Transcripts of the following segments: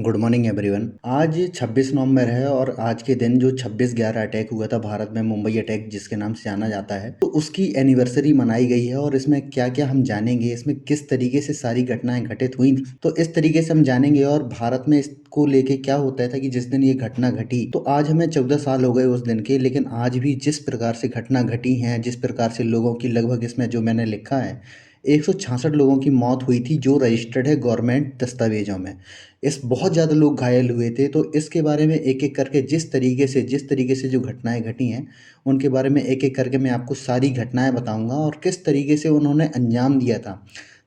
Good morning everyone. आज 26 नवंबर है और आज के दिन जो 26/11 अटैक हुआ था भारत में, मुंबई अटैक जिसके नाम से जाना जाता है, तो उसकी एनिवर्सरी मनाई गई है। और इसमें क्या क्या हम जानेंगे, इसमें किस तरीके से सारी घटनाएं घटित हुई थी, तो इस तरीके से हम जानेंगे। और भारत में इसको लेके क्या होता था कि जिस दिन ये घटना घटी, तो आज हमें 14 साल हो गए उस दिन के, लेकिन आज भी जिस प्रकार से घटना घटी है, जिस प्रकार से लोगों की, लगभग इसमें जो मैंने लिखा है 166 लोगों की मौत हुई थी, जो रजिस्टर्ड है गवर्नमेंट दस्तावेजों में। इस बहुत ज़्यादा लोग घायल हुए थे। तो इसके बारे में एक एक करके जिस तरीके से जो घटनाएं घटी हैं, उनके बारे में एक एक करके मैं आपको सारी घटनाएं बताऊंगा और किस तरीके से उन्होंने अंजाम दिया था।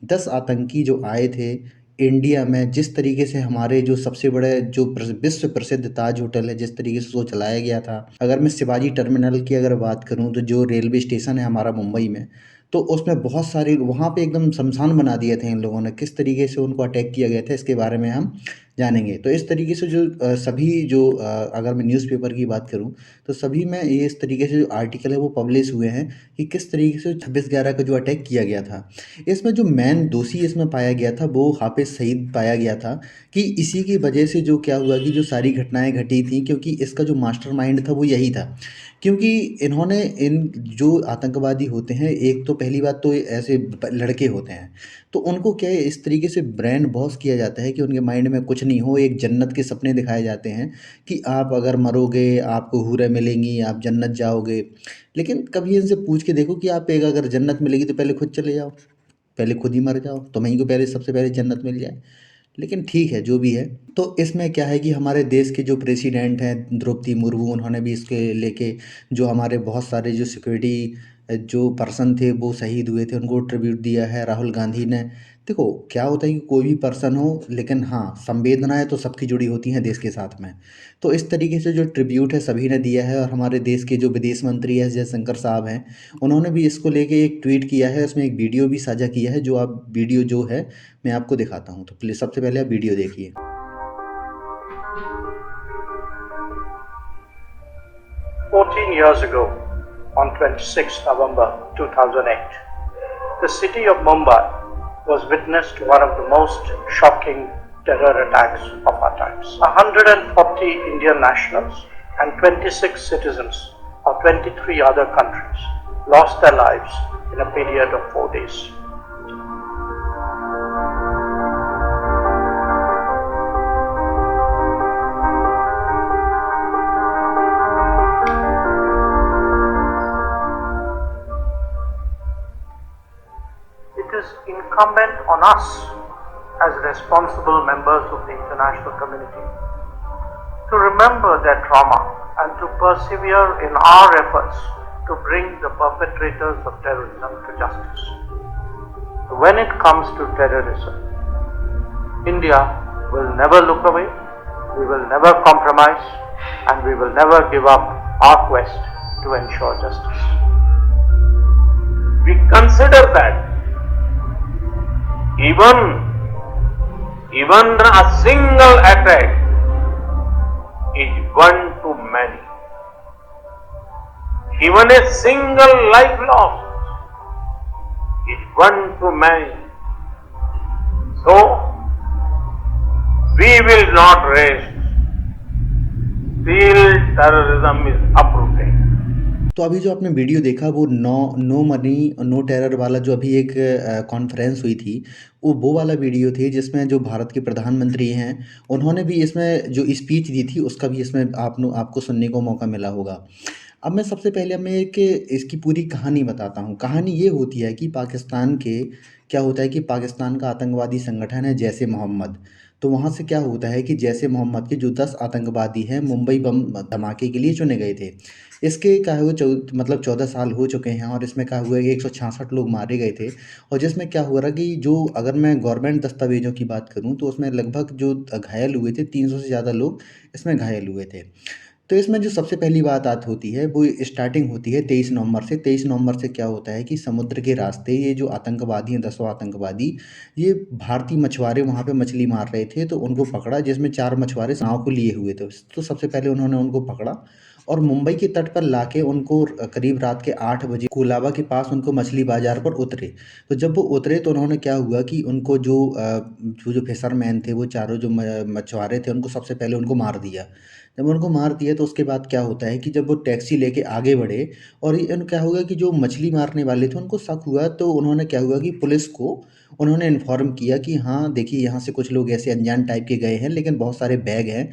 10 आतंकी जो आए थे इंडिया में, जिस तरीके से हमारे जो सबसे बड़े जो विश्व प्रसिद्ध ताज होटल है, जिस तरीके से उसको चलाया गया था। अगर मैं शिवाजी टर्मिनल की अगर बात करूं, तो जो रेलवे स्टेशन है हमारा मुंबई में, तो उसमें बहुत सारे वहाँ पे एकदम शमशान बना दिए थे इन लोगों ने। किस तरीके से उनको अटैक किया गया था, इसके बारे में हम जानेंगे। तो इस तरीके से जो सभी जो अगर मैं न्यूज़पेपर की बात करूं, तो सभी में ये इस तरीके से जो आर्टिकल है वो पब्लिश हुए हैं कि किस तरीके से 26/11 का जो अटैक किया गया था। इसमें जो मेन दोषी इसमें पाया गया था वो हाफिज़ सईद पाया गया था। कि इसी की वजह से जो क्या हुआ कि जो सारी घटनाएं घटी थी, क्योंकि इसका जो मास्टरमाइंड था वो यही था। क्योंकि इन्होंने इन जो आतंकवादी होते हैं, एक तो पहली बात तो ये ऐसे लड़के होते हैं, तो उनको क्या है, इस तरीके से ब्रेन वॉश किया जाता है कि उनके माइंड में कुछ नहीं हो, एक जन्नत के सपने दिखाए जाते हैं कि आप अगर मरोगे आपको हूरें मिलेंगी, आप जन्नत जाओगे। लेकिन कभी इनसे पूछ के देखो कि आप एक अगर जन्नत मिलेगी तो पहले खुद चले जाओ, पहले खुद ही मर जाओ, तुम्हें को पहले सबसे पहले जन्नत मिल जाए। लेकिन ठीक है, जो भी है। तो इसमें क्या है कि हमारे देश के जो प्रेसिडेंट हैं द्रौपदी मुर्मू, उन्होंने भी इसके लेके जो हमारे बहुत सारे जो सिक्योरिटी जो पर्सन थे वो शहीद हुए थे, उनको ट्रिब्यूट दिया है। राहुल गांधी ने, देखो क्या होता है कि कोई भी पर्सन हो, लेकिन हाँ, संवेदनाएं तो सबकी जुड़ी होती हैं देश के साथ में। तो इस तरीके से जो ट्रिब्यूट है सभी ने दिया है। और हमारे देश के जो विदेश मंत्री एस जयशंकर साहब हैं, उन्होंने भी इसको लेके एक ट्वीट किया है, उसमें एक वीडियो भी साझा किया है, जो आप वीडियो जो है मैं आपको दिखाता हूँ। तो प्लीज़ सबसे पहले आप वीडियो देखिए। 14 years ago, on 26 November 2008, the city of Mumbai was witness to one of the most shocking terror attacks of our times. 140 Indian nationals and 26 citizens of 23 other countries lost their lives in a period of 4 days. It is incumbent on us as responsible members of the international community to remember their trauma and to persevere in our efforts to bring the perpetrators of terrorism to justice. When it comes to terrorism, India will never look away, we will never compromise, and we will never give up our quest to ensure justice. We consider that even a single attack is one too many. Even a single life lost is one too many. So we will not rest till terrorism is uprooted. तो अभी जो आपने video देखा वो no money no terror वाला जो अभी एक कॉन्फ्रेंस हुई थी, वो वाला वीडियो थी, जिसमें जो भारत के प्रधानमंत्री हैं उन्होंने भी इसमें जो स्पीच दी थी उसका भी इसमें आपको सुनने को मौका मिला होगा। अब मैं सबसे पहले मैं एक इसकी पूरी कहानी बताता हूँ। कहानी ये होती है कि पाकिस्तान के क्या होता है कि पाकिस्तान का आतंकवादी संगठन है जैश ए मोहम्मद। तो वहाँ से क्या होता है कि जैश ए मोहम्मद के जो 10 आतंकवादी हैं मुंबई बम धमाके के लिए चुने गए थे। इसके क्या हुआ, 14 साल हो चुके हैं और इसमें क्या हुआ है कि 166 लोग मारे गए थे। और जिसमें क्या हुआ रहा कि जो अगर मैं गवर्नमेंट दस्तावेज़ों की बात करूँ, तो उसमें लगभग जो घायल हुए थे 300 से ज़्यादा लोग इसमें घायल हुए थे। तो इसमें जो सबसे पहली बात होती है वो स्टार्टिंग होती है 23 नवंबर से। 23 नवंबर से क्या होता है कि समुद्र के रास्ते ये जो आतंकवादी हैं, 10 आतंकवादी, ये भारतीय मछुआरे वहाँ पे मछली मार रहे थे, तो उनको पकड़ा, जिसमें 4 मछुआरे नाव को लिए हुए थे। तो सबसे पहले उन्होंने उनको पकड़ा और मुंबई के तट पर लाके उनको करीब रात के 8 बजे कोलाबा के पास उनको मछली बाजार पर उतरे। तो जब वो उतरे तो उन्होंने क्या हुआ कि उनको जो फिशरमैन थे, वो चारों जो मछुआरे थे, उनको सबसे पहले उनको मार दिया। जब उनको मार दिया तो उसके बाद क्या होता है कि जब वो टैक्सी लेके आगे बढ़े और क्या हुआ कि जो मछली मारने वाले थे उनको शक हुआ, तो उन्होंने क्या हुआ कि पुलिस को उन्होंने इन्फॉर्म किया कि हाँ देखिए, यहाँ से कुछ लोग ऐसे अनजान टाइप के गए हैं, लेकिन बहुत सारे बैग हैं।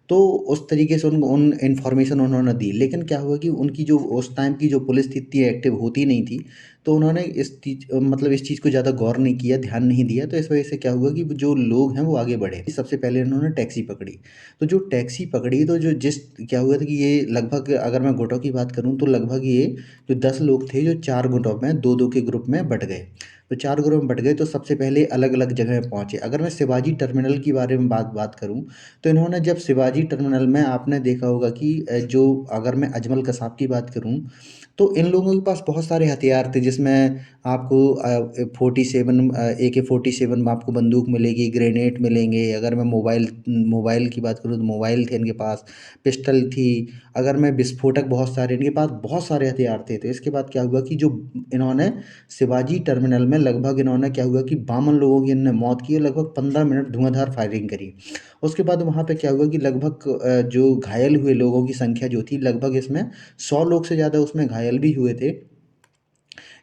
तो उस तरीके से उन इन्फॉर्मेशन उन्होंने दी, लेकिन क्या हुआ कि उनकी जो उस टाइम की जो पुलिस थी इतनी एक्टिव होती नहीं थी। तो उन्होंने इस चीज़ को ज़्यादा गौर नहीं किया, ध्यान नहीं दिया। तो इस वजह से क्या हुआ कि जो लोग हैं वो आगे बढ़े। सबसे पहले उन्होंने टैक्सी पकड़ी। तो जो टैक्सी पकड़ी तो जो जिस क्या हुआ था कि ये लगभग, अगर मैं गुटों की बात करूँ तो लगभग ये जो 10 लोग थे, जो 4 गुटों में 2-2 के ग्रुप में बँट गए। तो 4 ग्रुप में बँट गए, तो सबसे पहले अलग-अलग जगह पहुँचे। अगर मैं शिवाजी टर्मिनल के बारे में बात बात करूँ, तो इन्होंने जब शिवाजी टर्मिनल में, आपने देखा होगा कि जो अगर मैं अजमल कसाब की बात करूँ, तो इन लोगों के पास बहुत सारे हथियार थे, जिसमें आपको 47 AK-47 आपको बंदूक मिलेगी, ग्रेनेड मिलेंगे। अगर मैं मोबाइल की बात करूँ तो मोबाइल थे इनके पास, पिस्टल थी। अगर मैं विस्फोटक, बहुत सारे इनके पास बहुत सारे हथियार थे। तो इसके बाद क्या हुआ कि जो इन्होंने शिवाजी टर्मिनल में लगभग इन्होंने क्या हुआ कि 52 लोगों की इन्होंने मौत की और लगभग 15 मिनट धुआंधार फायरिंग करी। उसके बाद वहाँ पे क्या हुआ कि लगभग जो घायल हुए लोगों की संख्या जो थी, लगभग इसमें 100 लोग से ज़्यादा उसमें घायल भी हुए थे।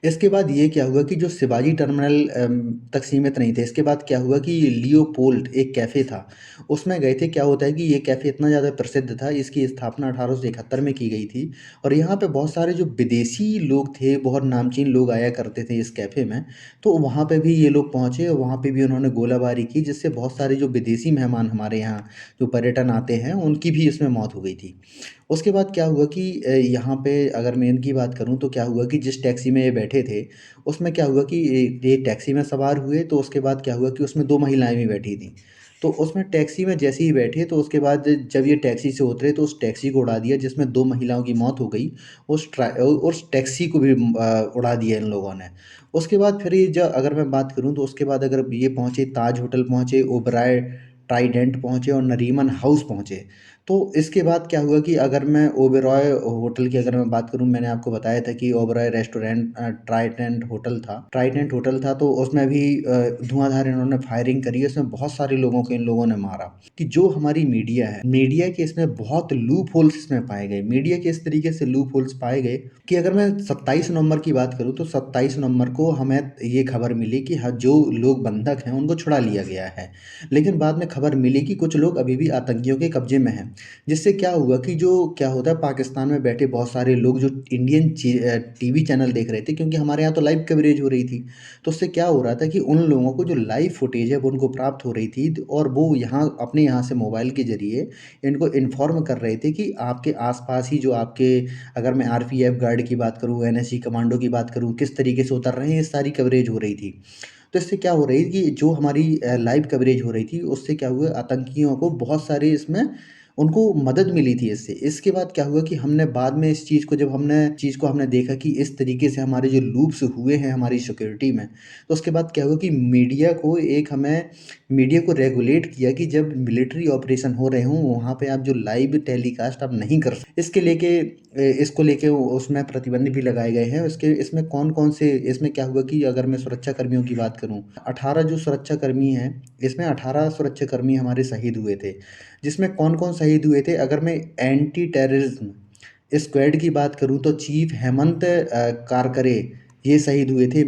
इसके बाद ये क्या हुआ कि जो शिवाजी टर्मिनल तक सीमित नहीं थे। इसके बाद क्या हुआ कि लियोपोल्ड एक कैफ़े था, उसमें गए थे। क्या होता है कि ये कैफ़े इतना ज़्यादा प्रसिद्ध था, इसकी स्थापना 1871 में की गई थी और यहाँ पे बहुत सारे जो विदेशी लोग थे, बहुत नामचीन लोग आया करते थे इस कैफ़े में। तो वहाँ पे भी ये लोग पहुँचे और वहाँ पे भी उन्होंने गोलाबारी की, जिससे बहुत सारे जो विदेशी मेहमान हमारे यहाँ जो पर्यटन आते हैं, उनकी भी इसमें मौत हो गई थी। उसके बाद क्या हुआ कि यहाँ पे अगर मैं इनकी बात करूँ तो क्या हुआ कि जिस टैक्सी में ये बैठे थे, उसमें क्या हुआ कि ये टैक्सी में सवार हुए, तो उसके बाद क्या हुआ कि उसमें 2 महिलाएँ भी बैठी थीं। तो उसमें टैक्सी में जैसे ही बैठे, तो उसके बाद जब ये टैक्सी से उतरे तो उस टैक्सी को उड़ा दिया, जिसमें 2 महिलाओं की मौत हो गई। उस टैक्सी को भी उड़ा दिया इन लोगों ने। उसके बाद फिर ये जब अगर मैं बात करूँ तो उसके बाद अगर ये पहुँचे, ताज होटल पहुँचे, ओबराय ट्राइडेंट पहुँचे और नरीमन हाउस पहुँचे। तो इसके बाद क्या हुआ कि अगर मैं ओबेरॉय होटल की अगर मैं बात करूँ, मैंने आपको बताया था कि ओबेरॉय रेस्टोरेंट ट्राइडेंट होटल था, तो उसमें भी धुआंधार इन्होंने फायरिंग करी। उसमें बहुत सारे लोगों को इन लोगों ने मारा। कि जो हमारी मीडिया है, मीडिया के इसमें बहुत लूप होल्स इसमें पाए गए। मीडिया के इस तरीके से लूप होल्स पाए गए कि अगर मैं 27 नवंबर की बात करूँ, तो 27 नवंबर को हमें ये खबर मिली कि हाँ, जो लोग बंधक हैं उनको छुड़ा लिया गया है। लेकिन बाद में खबर मिली कि कुछ लोग अभी भी आतंकियों के कब्जे में हैं। जिससे क्या हुआ कि जो क्या होता है, पाकिस्तान में बैठे बहुत सारे लोग जो इंडियन टीवी चैनल देख रहे थे, क्योंकि हमारे यहाँ तो लाइव कवरेज हो रही थी। तो उससे क्या हो रहा था कि उन लोगों को जो लाइव फुटेज है वो उनको प्राप्त हो रही थी, और वो यहाँ अपने यहाँ से मोबाइल के ज़रिए इनको इन्फॉर्म कर रहे थे कि आपके आस-पास ही जो आपके, अगर मैं आरपीएफ गार्ड की बात करूँ, एनएसजी कमांडो की बात करूँ, किस तरीके से उतर रहे हैं, ये सारी कवरेज हो रही थी। तो इससे क्या हो रही है कि जो हमारी लाइव कवरेज हो रही थी, उससे क्या हुआ, आतंकियों को बहुत सारे इसमें उनको मदद मिली थी इससे। इसके बाद क्या हुआ कि हमने बाद में इस चीज़ को हमने देखा कि इस तरीके से हमारे जो लूप्स हुए हैं हमारी सिक्योरिटी में, तो उसके बाद क्या हुआ कि मीडिया को रेगुलेट किया कि जब मिलिट्री ऑपरेशन हो रहे हों, वहाँ पे आप जो लाइव टेलीकास्ट आप नहीं कर सकते। इसको लेके उसमें प्रतिबंध भी लगाए गए हैं। इसमें कौन-कौन से, इसमें क्या हुआ कि अगर मैं सुरक्षा कर्मियों की बात करूँ, 18 जो सुरक्षा कर्मी हैं, इसमें 18 सुरक्षा कर्मी हमारे शहीद हुए थे। जिसमें कौन-कौन शहीद हुए थे, अगर मैं एंटी टेररिज्म स्क्वाड की बात करूँ तो चीफ हेमंत कारकरे ये शहीद हुए थे।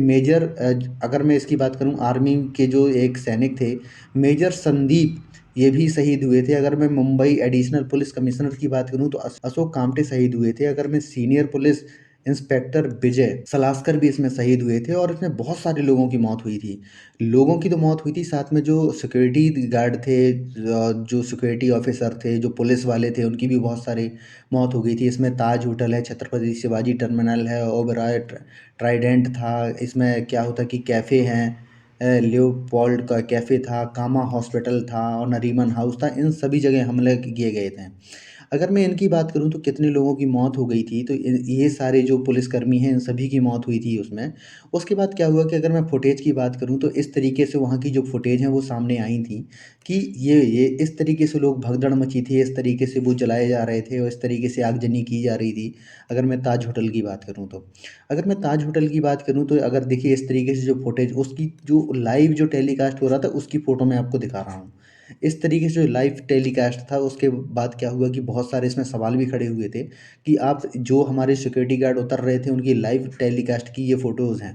अगर मैं इसकी बात करूँ, आर्मी के जो एक सैनिक थे, मेजर संदीप, ये भी शहीद हुए थे। अगर मैं मुंबई एडिशनल पुलिस कमिश्नर की बात करूँ तो अशोक कामटे शहीद हुए थे। अगर मैं सीनियर पुलिस इंस्पेक्टर विजय सलास्कर भी इसमें शहीद हुए थे, और इसमें बहुत सारे लोगों की मौत हुई थी। लोगों की तो मौत हुई थी, साथ में जो सिक्योरिटी गार्ड थे, जो सिक्योरिटी ऑफिसर थे, जो पुलिस वाले थे, उनकी भी बहुत सारी मौत हो गई थी। इसमें ताज होटल है, छत्रपति शिवाजी टर्मिनल है, ओबेरॉय ट्राइडेंट था। इसमें क्या होता कि कैफ़े हैं, लियोपोल्ड का कैफ़े था, कामा हॉस्पिटल था और नरीमन हाउस था। इन सभी जगह हमले किए गए थे। अगर मैं इनकी बात करूँ तो कितने लोगों की मौत हो गई थी, तो ये सारे जो पुलिसकर्मी हैं इन सभी की मौत हुई थी उसमें। उसके बाद क्या हुआ कि अगर मैं फुटेज की बात करूँ तो इस तरीके से वहाँ की जो फुटेज हैं वो सामने आई थी कि ये इस तरीके से लोग भगदड़ मची थी, इस तरीके से वो जलाए जा रहे थे और इस तरीके से आगजनी की जा रही थी। अगर मैं ताज होटल की बात करूँ तो, अगर मैं ताज होटल की बात करूँ तो अगर देखिए इस तरीके से जो फुटेज उसकी जो लाइव जो टेलीकास्ट हो रहा था उसकी फ़ोटो मैं आपको दिखा रहा हूँ। इस तरीके से जो लाइव टेलीकास्ट था उसके बाद क्या हुआ कि बहुत सारे इसमें सवाल भी खड़े हुए थे कि आप जो हमारे सिक्योरिटी गार्ड उतर रहे थे उनकी लाइव टेलीकास्ट की ये फ़ोटोज़ हैं।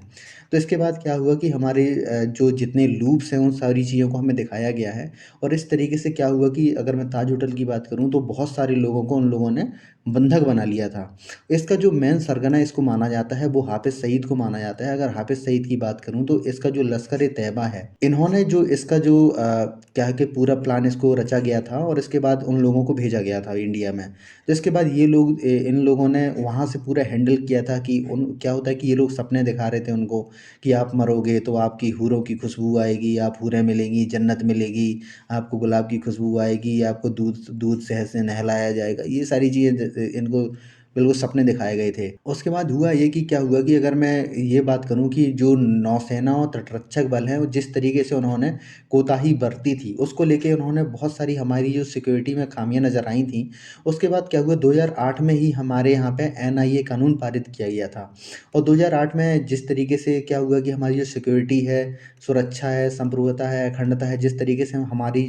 तो इसके बाद क्या हुआ कि हमारे जो जितने लूप्स हैं उन सारी चीज़ों को हमें दिखाया गया है और इस तरीके से क्या हुआ कि अगर मैं ताज होटल की बात करूँ तो बहुत सारे लोगों को उन लोगों ने बंधक बना लिया था। इसका जो मेन सरगना इसको माना जाता है वो हाफ़िज़ सईद को माना जाता है। अगर हाफ़िज़ सईद की बात करूँ तो इसका जो लश्कर-ए-तैयबा है, इन्होंने जो इसका जो क्या है कि पूरा प्लान इसको रचा गया था और इसके बाद उन लोगों को भेजा गया था इंडिया में। तो इसके बाद ये लोग इन लोगों ने वहाँ से पूरा हैंडल किया था कि उन क्या होता है कि ये लोग सपने दिखा रहे थे उनको कि आप मरोगे तो आपकी हूरों की खुशबू आएगी, आप हूरें मिलेंगी, जन्नत मिलेगी, आपको गुलाब की खुशबू आएगी, आपको दूध दूध शहद से नहलाया जाएगा। ये सारी चीज़ें इनको बिल्कुल सपने दिखाए गए थे। उसके बाद हुआ ये कि क्या हुआ कि अगर मैं ये बात करूँ कि जो नौसेना और तटरक्षक बल हैं, वो जिस तरीके से उन्होंने कोताही बरती थी, उसको लेके उन्होंने बहुत सारी हमारी जो सिक्योरिटी में खामियाँ नज़र आई थीं। उसके बाद क्या हुआ 2008 में ही हमारे यहाँ पे एनआईए कानून पारित किया गया था और 2008 में जिस तरीके से क्या हुआ कि हमारी जो सिक्योरिटी है, सुरक्षा है, संप्रभुता है, अखंडता है, जिस तरीके से हमारी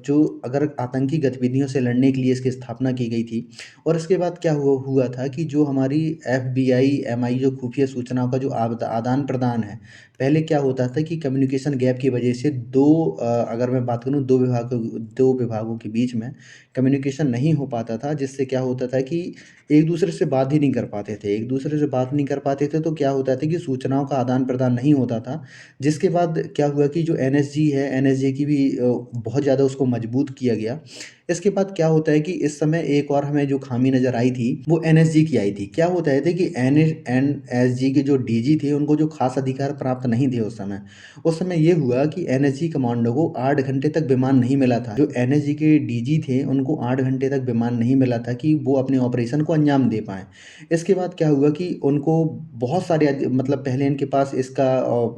जो अगर आतंकी गतिविधियों से लड़ने के लिए इसकी स्थापना की गई थी और इसके बाद क्या हुआ था कि जो हमारी एफबीआई, एमआई जो खुफिया सूचनाओं का जो आदान-प्रदान है, पहले क्या होता था कि कम्युनिकेशन गैप की वजह से अगर मैं बात करूँ 2 विभागों के बीच में कम्युनिकेशन नहीं हो पाता था, जिससे क्या होता था कि एक-दूसरे से बात ही नहीं कर पाते थे। एक-दूसरे से बात नहीं कर पाते थे तो क्या होता था कि सूचनाओं का आदान-प्रदान नहीं होता था, जिसके बाद क्या हुआ कि जो एनएसजी है, एनएसजी की भी बहुत ज़्यादा उसको मजबूत किया गया। इसके बाद क्या होता है कि इस समय एक और हमें जो खामी नज़र आई थी, वो एनएसजी की आई थी। क्या होता है थे कि एनएसजी के जो डीजी थे, उनको जो ख़ास अधिकार प्राप्त नहीं थे उस समय। उस समय ये हुआ कि एनएसजी कमांडो को 8 घंटे तक विमान नहीं मिला था। जो एनएसजी के डीजी थे, उनको 8 घंटे तक विमान नहीं मिला था कि वो अपने ऑपरेशन को अंजाम दे पाएँ। इसके बाद क्या हुआ कि उनको बहुत सारे मतलब पहले इनके पास इसका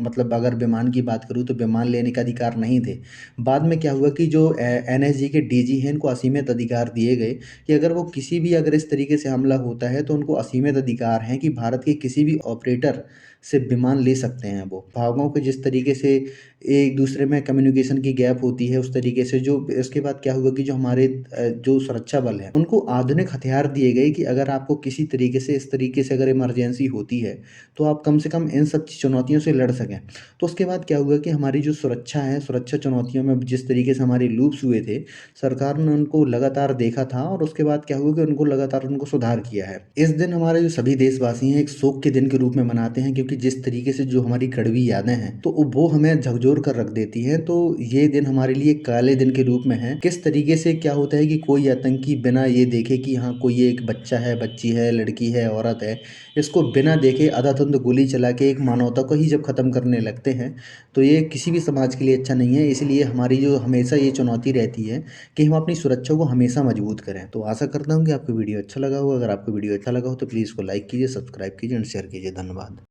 मतलब अगर विमान की बात करूँ तो विमान लेने का अधिकार नहीं थे। बाद में क्या हुआ कि जो एनएसजी के डीजी हैं इनको असीमित अधिकार दिए गए कि अगर वो किसी भी अगर इस तरीके से हमला होता है तो उनको असीमित अधिकार हैं कि भारत के किसी भी ऑपरेटर से विमान ले सकते हैं वो। भागों के जिस तरीके से एक दूसरे में कम्युनिकेशन की गैप होती है उस तरीके से जो इसके बाद क्या हुआ कि जो हमारे जो सुरक्षा बल हैं उनको आधुनिक हथियार दिए गए कि अगर आपको किसी तरीके से इस तरीके से अगर इमरजेंसी होती है तो आप कम से कम इन सब चुनौतियों से लड़ सकें। तो उसके बाद क्या हुआ कि हमारी जो सुरक्षा है, सुरक्षा चुनौतियों में जिस तरीके से हमारे लूप्स हुए थे, सरकार ने उनको लगातार देखा था और उसके बाद क्या हुआ कि उनको लगातार उनको सुधार किया है। इस दिन हमारे जो सभी देशवासी हैं एक शोक के दिन के रूप में मनाते हैं क्योंकि जिस तरीके से जो हमारी कड़वी यादें हैं तो वो हमें झकझोर कर रख देती हैं। तो ये दिन हमारे लिए काले दिन के रूप में है। किस तरीके से क्या होता है कि कोई आतंकी बिना ये देखे कि हाँ कोई एक बच्चा है, बच्ची है, लड़की है, औरत है, इसको बिना देखे अंधाधुंध गोली चला के एक मानवता को ही जब ख़त्म करने लगते हैं तो ये किसी भी समाज के लिए अच्छा नहीं है। इसलिए हमारी जो हमेशा ये चुनौती रहती है कि हम अपनी सुरक्षा को हमेशा मजबूत करें। तो आशा करता हूँ कि आपको वीडियो अच्छा लगा होगा। अगर आपको वीडियो अच्छा लगा हो तो प्लीज़ इसको लाइक कीजिए, सब्सक्राइब कीजिए एंड शेयर कीजिए। धन्यवाद।